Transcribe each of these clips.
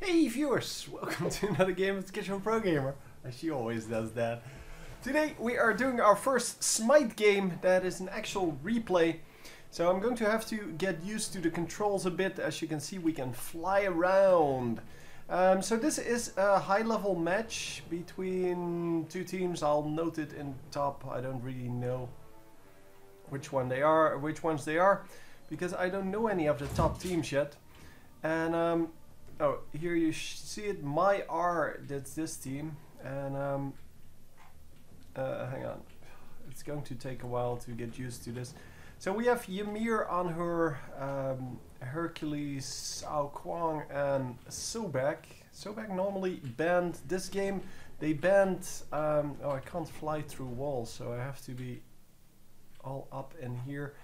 Hey viewers, welcome to another game of Kitchen Pro Gamer, as she always does that. Today we are doing our first Smite game that is an actual replay. So I'm going to have to get used to the controls a bit. As you can see, we can fly around. So this is a high level match between two teams. I'll note it in top. I don't really know which ones they are, because I don't know any of the top teams yet. And oh, here you see it, MyR, that's this team, and hang on, it's going to take a while to get used to this. So we have Ymir on her, Hercules, Ao Kwang, and Sobek. Sobek normally banned this game. They banned, oh, I can't fly through walls, so I have to be all up in here.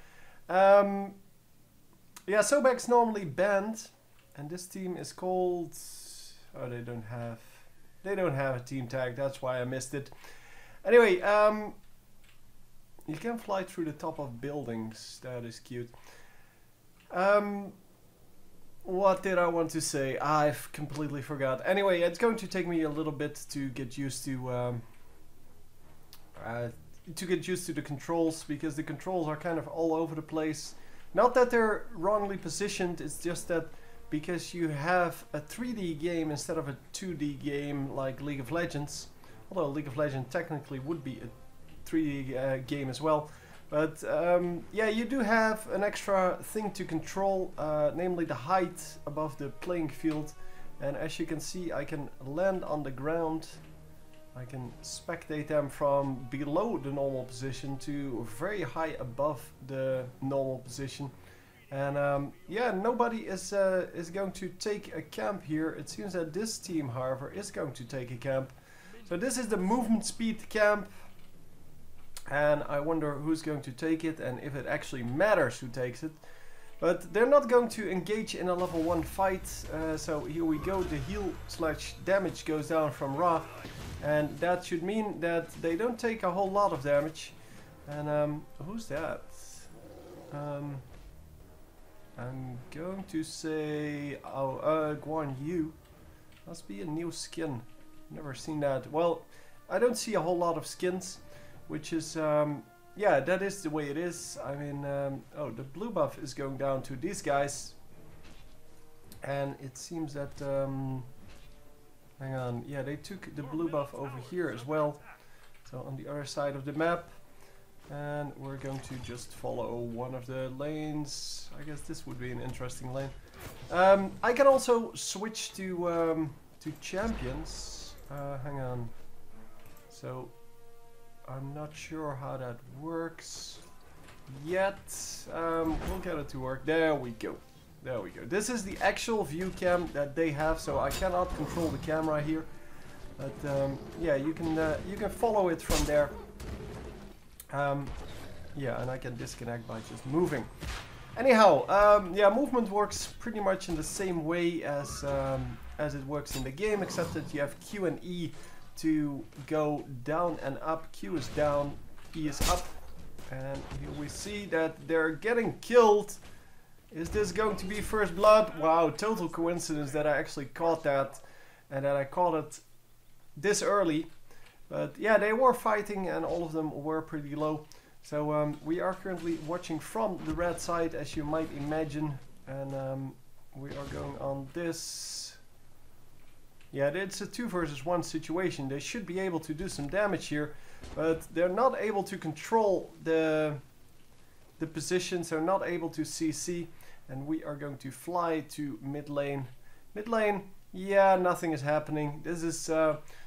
Yeah, Sobek's normally banned. And this team is called, oh, they don't have a team tag, that's why I missed it. Anyway, you can fly through the top of buildings, that is cute. What did I want to say? I've completely forgot. Anyway, it's going to take me a little bit to get used to the controls, because the controls are kind of all over the place. Not that they're wrongly positioned, it's just that because you have a 3D game instead of a 2D game like League of Legends, although League of Legends technically would be a 3D game as well, but yeah, you do have an extra thing to control, namely the height above the playing field. And as you can see, I can land on the ground, I can spectate them from below the normal position to very high above the normal position. And yeah, nobody is going to take a camp here. It seems that this team, however, is going to take a camp. So this is the movement speed camp, and I wonder who's going to take it and if it actually matters who takes it. But they're not going to engage in a level 1 fight. So here we go. The heal/damage goes down from Ra, and that should mean that they don't take a whole lot of damage. And who's that? I'm going to say, Guan Yu. Must be a new skin. Never seen that. Well, I don't see a whole lot of skins, which is, yeah, that is the way it is. I mean, oh, the blue buff is going down to these guys. And it seems that, hang on, yeah, they took the blue buff over here as well. So on the other side of the map. And we're going to just follow one of the lanes. I guess this would be an interesting lane. I can also switch to champions. Hang on. So I'm not sure how that works yet. We'll get it to work. There we go. There we go. This is the actual view cam that they have, so I cannot control the camera here. But yeah, you can follow it from there. Yeah, and I can disconnect by just moving. Anyhow, yeah, movement works pretty much in the same way as it works in the game, except that you have Q and E to go down and up. Q is down, E is up, and here we see that they're getting killed. Is this going to be first blood? Wow, total coincidence that I actually caught that, and that I caught it this early. But yeah, they were fighting and all of them were pretty low. So we are currently watching from the red side, as you might imagine. And we are going on this. Yeah, it's a 2 versus 1 situation. They should be able to do some damage here. But they're not able to control the positions. They're not able to CC. And we are going to fly to mid lane. Mid lane, yeah, nothing is happening. This is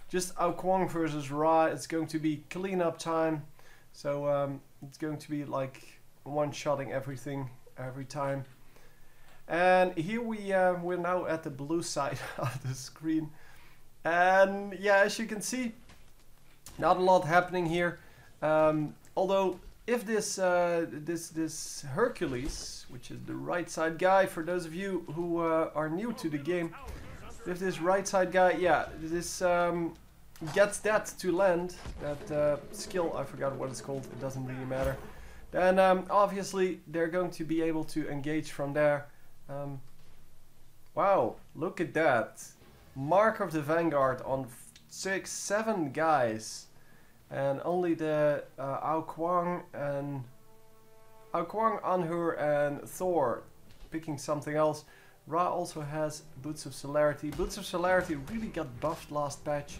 just Ao Kwang versus Ra. It's going to be cleanup time. So it's going to be like one-shotting everything every time. And here we're now at the blue side of the screen. And yeah, as you can see, not a lot happening here. Although if this Hercules, which is the right side guy, for those of you who are new to the game, if this right side guy, yeah, this gets that to land, that skill, I forgot what it's called, it doesn't really matter, then obviously they're going to be able to engage from there. Wow, look at that. Mark of the Vanguard on 7 guys. And only the Ao Kuang, Anhur and Thor picking something else. Ra also has Boots of Celerity. Boots of Celerity really got buffed last patch.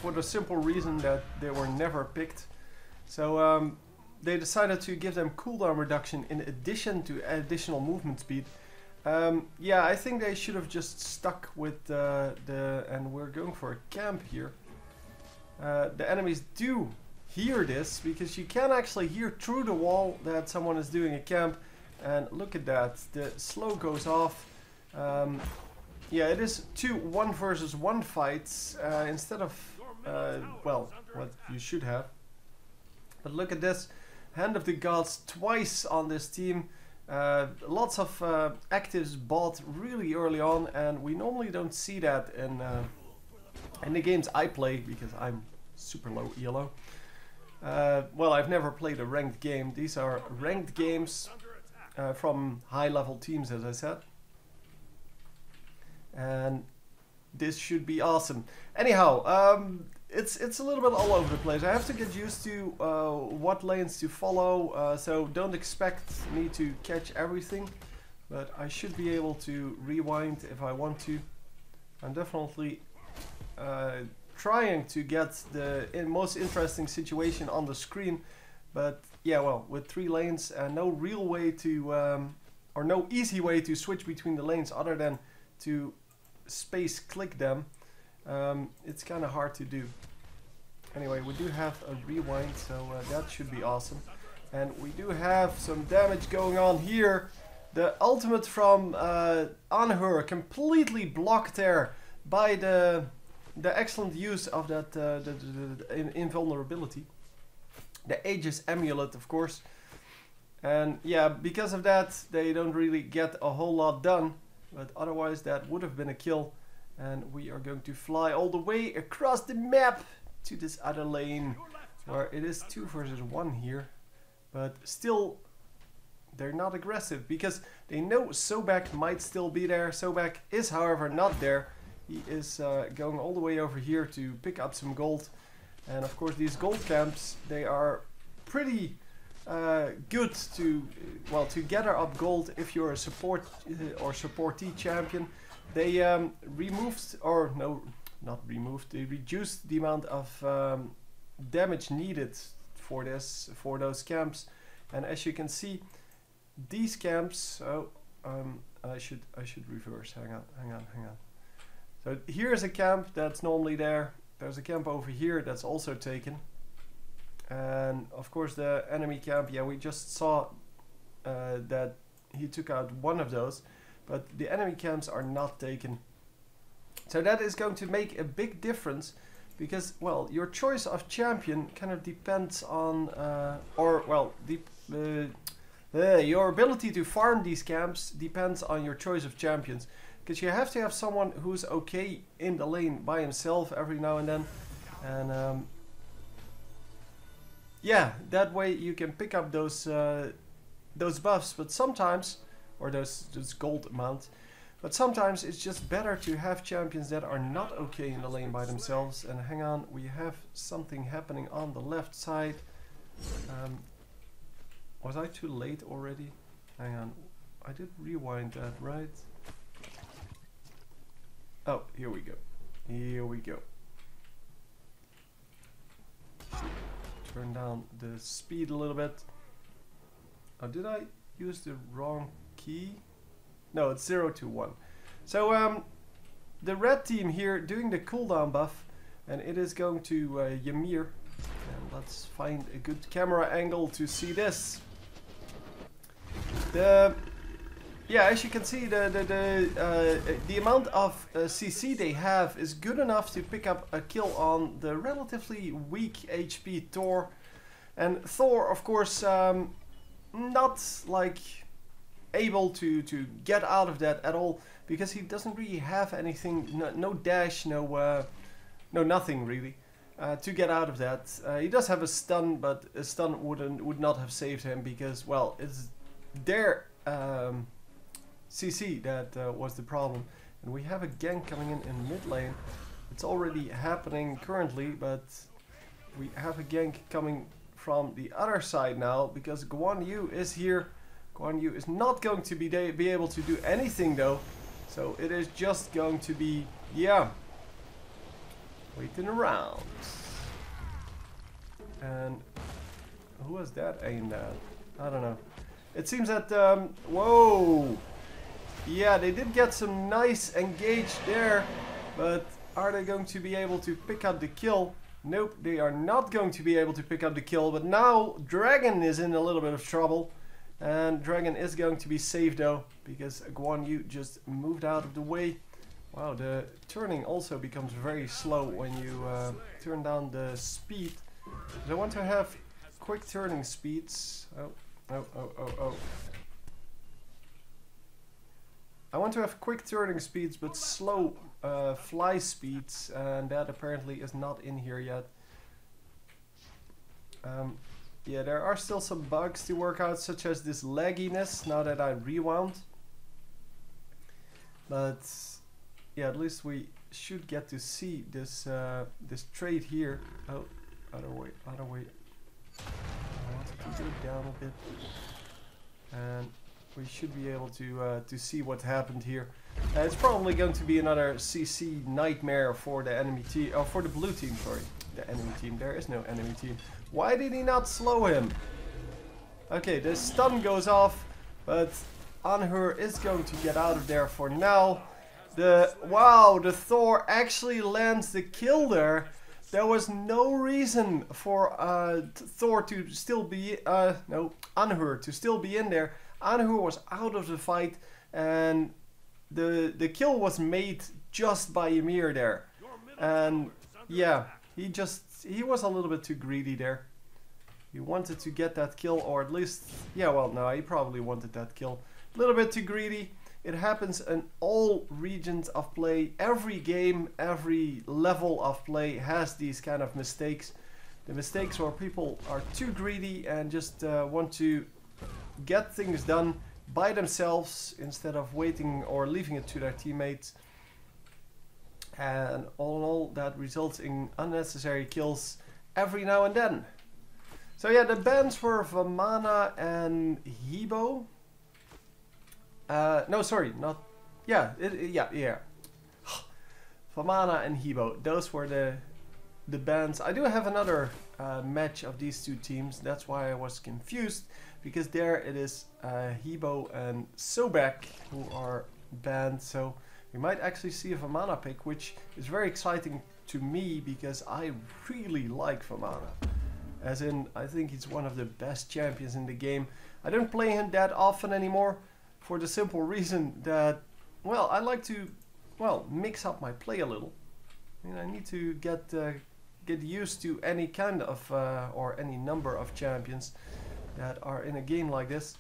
For the simple reason that they were never picked. So they decided to give them cooldown reduction in addition to additional movement speed. Yeah, I think they should have just stuck with and we're going for a camp here. The enemies do hear this, because you can actually hear through the wall that someone is doing a camp. And look at that, the slow goes off. Yeah, it is 2 1 versus 1 fights instead of, well, what you should have. But look at this, Hand of the Gods twice on this team. Lots of actives bought really early on, and we normally don't see that in the games I play, because I'm super low ELO. Well, I've never played a ranked game. These are ranked games from high level teams, as I said. And this should be awesome. Anyhow, it's a little bit all over the place. I have to get used to what lanes to follow, so don't expect me to catch everything, but I should be able to rewind if I want to. I'm definitely trying to get the most interesting situation on the screen, but yeah, well, with 3 lanes and no real way to, or no easy way to switch between the lanes other than to space click them, it's kind of hard to do. Anyway, we do have a rewind, so that should be awesome. And we do have some damage going on here. The ultimate from Anhur completely blocked there by the excellent use of that the invulnerability. The Aegis Amulet, of course. And yeah, because of that, they don't really get a whole lot done. But otherwise, that would have been a kill. And we are going to fly all the way across the map to this other lane, where it is 2 versus 1 here. But still, they're not aggressive, because they know Sobek might still be there. Sobek is, however, not there. He is going all the way over here to pick up some gold. And of course, these gold camps, they are pretty good to, well, to gather up gold if you're a support or supportee champion. They removed, or no, not removed, they reduced the amount of damage needed for those camps. And as you can see, these camps, I should reverse, hang on. So here's a camp that's normally there. There's a camp over here that's also taken. And of course the enemy camp, yeah, we just saw that he took out one of those, but the enemy camps are not taken. So that is going to make a big difference, because, well, your choice of champion kind of depends on, your ability to farm these camps depends on your choice of champions. Because you have to have someone who's okay in the lane by himself every now and then. And yeah, that way you can pick up those buffs. But sometimes, or those gold amounts. But sometimes it's just better to have champions that are not okay in the lane by themselves. And hang on, we have something happening on the left side. Was I too late already? Hang on, I did rewind that, right? Oh, here we go. Here we go. Turn down the speed a little bit. Oh, did I use the wrong key? No, it's 0 to 1. So, the red team here doing the cooldown buff, and it is going to Ymir. And let's find a good camera angle to see this. Yeah, as you can see, the amount of CC they have is good enough to pick up a kill on the relatively weak HP Thor. And Thor, of course, not like able to get out of that at all, because he doesn't really have anything, no dash, no nothing really to get out of that. He does have a stun, but a stun would not have saved him, because, well, it's their CC that was the problem. And we have a gank coming in mid lane. It's already happening currently, but we have a gank coming from the other side now because Guan Yu is here. Guan Yu is not going to be able to do anything though. So it is just going to be, yeah, waiting around. And who was that aimed at? I don't know. It seems that, whoa. Yeah, they did get some nice engage there, but are they going to be able to pick up the kill? Nope, they are not going to be able to pick up the kill, but now Dragon is in a little bit of trouble. And Dragon is going to be saved though, because Guan Yu just moved out of the way. Wow, the turning also becomes very slow when you turn down the speed. I want to have quick turning speeds. Oh. I want to have quick turning speeds, but slow fly speeds, and that apparently is not in here yet. Yeah, there are still some bugs to work out, such as this lagginess, now that I rewound. But yeah, at least we should get to see this this trait here. Oh, other way. I want to keep it down a bit. And we should be able to see what happened here. It's probably going to be another CC nightmare for the enemy team, or for the blue team, sorry. The enemy team, there is no enemy team. Why did he not slow him? Okay, the stun goes off, but Anhur is going to get out of there for now. Wow, the Thor actually lands the kill there. There was no reason for Thor to still be, Anhur to still be in there. Anhur was out of the fight, and the kill was made just by Ymir there. And yeah, he was a little bit too greedy there. He wanted to get that kill, or at least, yeah, well, no, he probably wanted that kill. A little bit too greedy. It happens in all regions of play. Every game, every level of play has these kind of mistakes. The mistakes where people are too greedy and just want to get things done by themselves instead of waiting or leaving it to their teammates. And all in all, that results in unnecessary kills every now and then. So yeah, the bans were Vamana and Hebo. No, sorry, not... Yeah, yeah. Vamana and Hebo, those were the bans. I do have another match of these two teams. That's why I was confused, because there it is Hebo and Sobek who are banned. So we might actually see a Vamana pick, which is very exciting to me because I really like Vamana. As in, I think he's one of the best champions in the game. I don't play him that often anymore for the simple reason that, well, I like to, well, mix up my play a little. I mean, I need to get used to any kind of, or any number of champions that are in a game like this.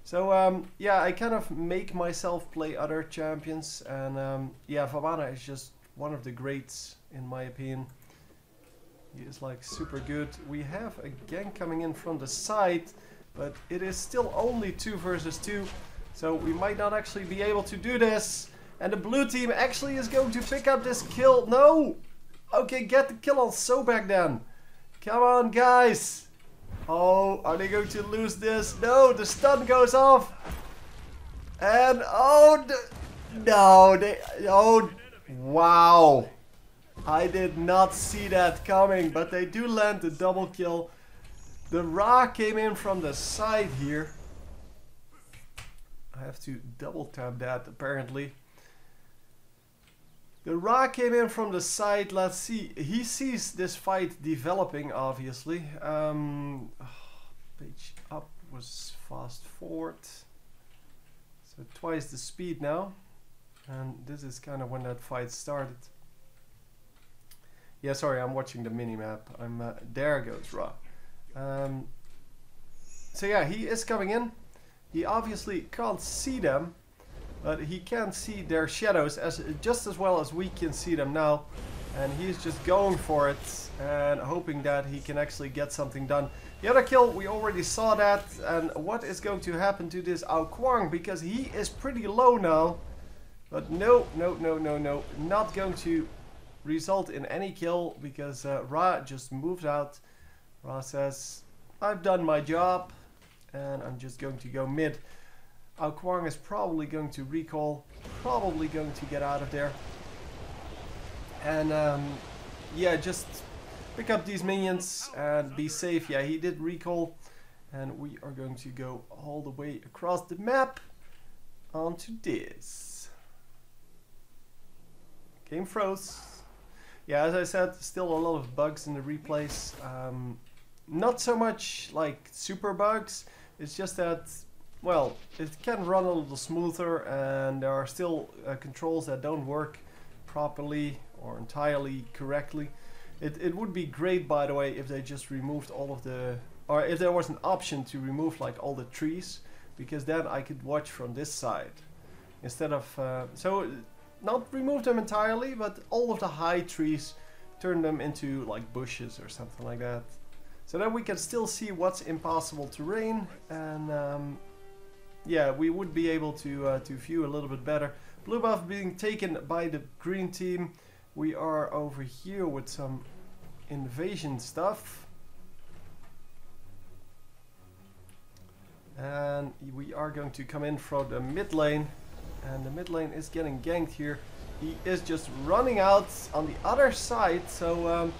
So, yeah, I kind of make myself play other champions, and yeah, Vamana is just one of the greats in my opinion. He is like super good. We have a gank coming in from the side, but it is still only 2 versus 2. So we might not actually be able to do this. And the blue team actually is going to pick up this kill. No! Okay, get the kill on Sobek then. Come on, guys. Oh, are they going to lose this? No, the stun goes off. And oh, no, oh, wow. I did not see that coming, but they do land the double kill. The Ra came in from the side here. I have to double tap that apparently. The Ra came in from the side. Let's see. He sees this fight developing, obviously. Page up was fast forward. So twice the speed now. And this is kind of when that fight started. Yeah, sorry, I'm watching the minimap. There goes Ra. So yeah, he is coming in. He obviously can't see them, but he can see their shadows just as well as we can see them now. And he's just going for it and hoping that he can actually get something done. The other kill, we already saw that. And what is going to happen to this Ao Kwang? Because he is pretty low now. But no, no, no, no, no. Not going to result in any kill because Ra just moved out. Ra says, I've done my job and I'm just going to go mid. Ao Kuang is probably going to recall, probably going to get out of there. And yeah, just pick up these minions and be safe. Yeah, he did recall. And we are going to go all the way across the map onto this. Game froze. Yeah, as I said, still a lot of bugs in the replays. Not so much like super bugs. It's just that, well, it can run a little smoother and there are still controls that don't work properly or entirely correctly. It would be great, by the way, if they just removed all of the, or if there was an option to remove like all the trees, because then I could watch from this side instead of so not remove them entirely, but all of the high trees, turn them into like bushes or something like that, so that we can still see what's impossible terrain. And yeah, we would be able to view a little bit better. Blue buff being taken by the green team. We are over here with some invasion stuff. And we are going to come in from the mid lane. And the mid lane is getting ganked here. He is just running out on the other side. So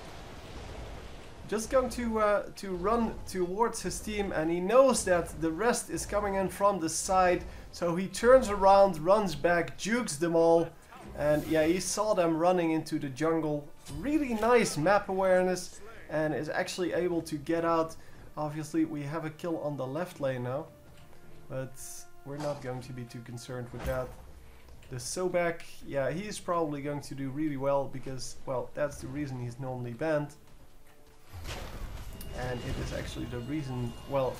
just going to run towards his team. And he knows that the rest is coming in from the side. So he turns around, runs back, jukes them all. And yeah, he saw them running into the jungle. Really nice map awareness. And is actually able to get out. Obviously, we have a kill on the left lane now. But we're not going to be too concerned with that. The Sobek, yeah, he's probably going to do really well because, well, that's the reason he's normally banned. And it is actually the reason, well,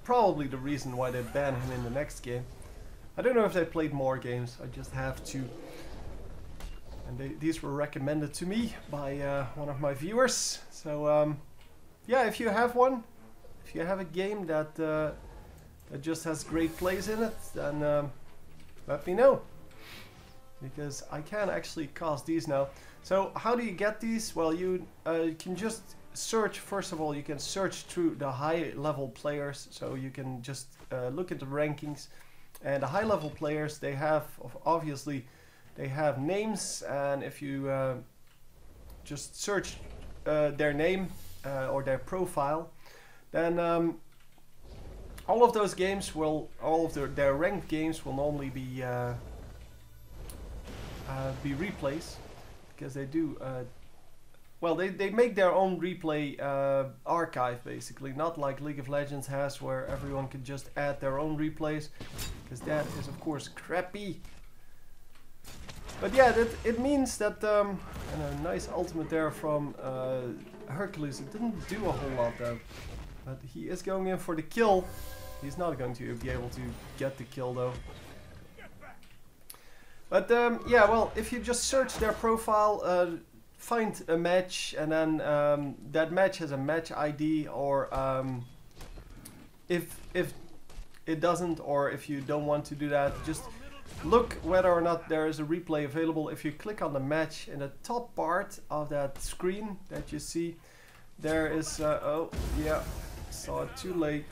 probably the reason why they ban him in the next game. I don't know if they played more games, I just have to. And these were recommended to me by one of my viewers. So yeah, if you have one, if you have a game that that just has great plays in it, then let me know, because I can actually cast these now. So how do you get these? Well, you can just search. First of all, you can search through the high level players, so you can just look at the rankings. And the high level players, they have, obviously, they have names, and if you just search their name or their profile, then all of those games will, all of their ranked games will normally be replays, because they do, well, they make their own replay archive, basically, not like League of Legends has, where everyone can just add their own replays, because that is of course crappy. But yeah, it means that, and a nice ultimate there from Hercules. It didn't do a whole lot though, but he is going in for the kill. He's not going to be able to get the kill though. But yeah, well, if you just search their profile, find a match, and then that match has a match ID, or if it doesn't, or if you don't want to do that, just look whether or not there is a replay available. If you click on the match, in the top part of that screen that you see, there is, oh yeah, saw it too late.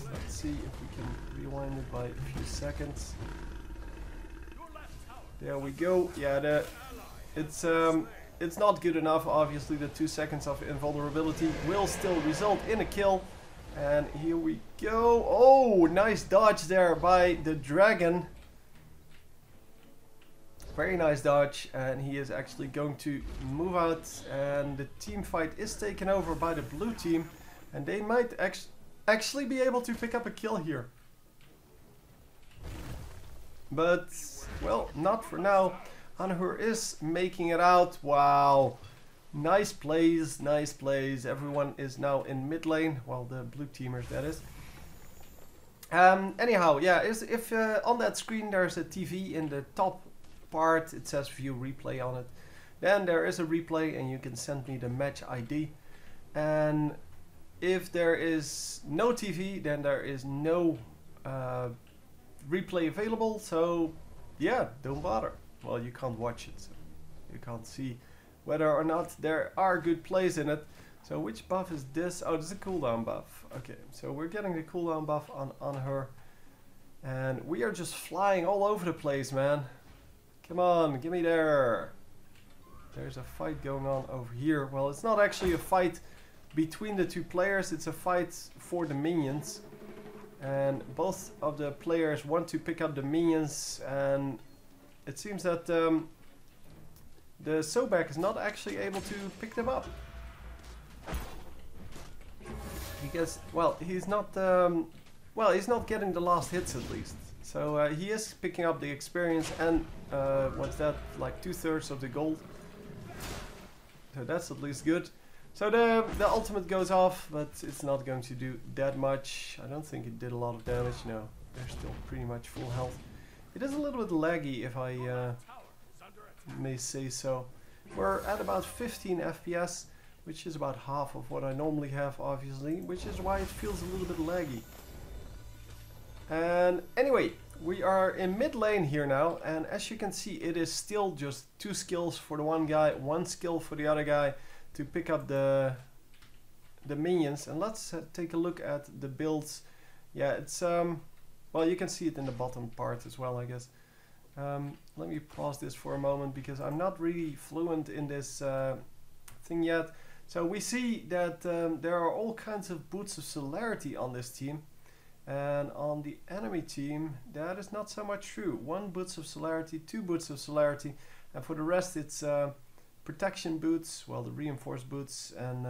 Let's see if we can rewind it by a few seconds. There we go. Yeah, it's not good enough. Obviously, the 2 seconds of invulnerability will still result in a kill. And here we go. Oh, nice dodge there by the dragon. Very nice dodge, and he is actually going to move out, and the team fight is taken over by the blue team, and they might actually be able to pick up a kill here. But, well, not for now. Anhur is making it out. Wow. Nice plays, nice plays. Everyone is now in mid lane. Well, the blue teamers, that is. Anyhow, yeah, if on that screen there's a TV in the top part, it says view replay on it. Then there is a replay, and you can send me the match ID. And if there is no TV, then there is no replay available. So yeah, don't bother. Well, you can't watch it, so you can't see whether or not there are good plays in it. So which buff is this? Oh, this is a cooldown buff. Okay, so we're getting the cooldown buff on her. And we are just flying all over the place, man. Come on, give me there. There's a fight going on over here. Well, it's not actually a fight between the two players. It's a fight for the minions. And both of the players want to pick up the minions. And it seems that the Sobek is not actually able to pick them up. Because, well, he's not getting the last hits at least. So he is picking up the experience and what's that, like 2/3 of the gold. So that's at least good. So the ultimate goes off, but it's not going to do that much. I don't think it did a lot of damage. No, they're still pretty much full health. It is a little bit laggy, if I may say so. We're at about 15 FPS, which is about half of what I normally have, obviously, which is why it feels a little bit laggy. And anyway, we are in mid lane here now, and as you can see, it is still just 2 skills for the one guy, 1 skill for the other guy to pick up the minions. And let's take a look at the builds. Yeah, it's well, you can see it in the bottom part as well, I guess. Let me pause this for a moment because I'm not really fluent in this thing yet. So we see that there are all kinds of boots of celerity on this team. And on the enemy team, that is not so much true. 1 boots of celerity, 2 boots of celerity, and for the rest it's protection boots, well, the reinforced boots, and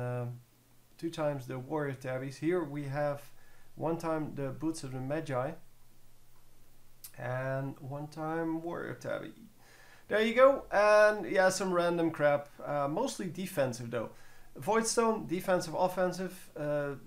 2 times the warrior tabbies. Here we have 1 time the boots of the magi, and 1 time warrior tabby. There you go, and yeah, some random crap, mostly defensive though. Voidstone, defensive, offensive. The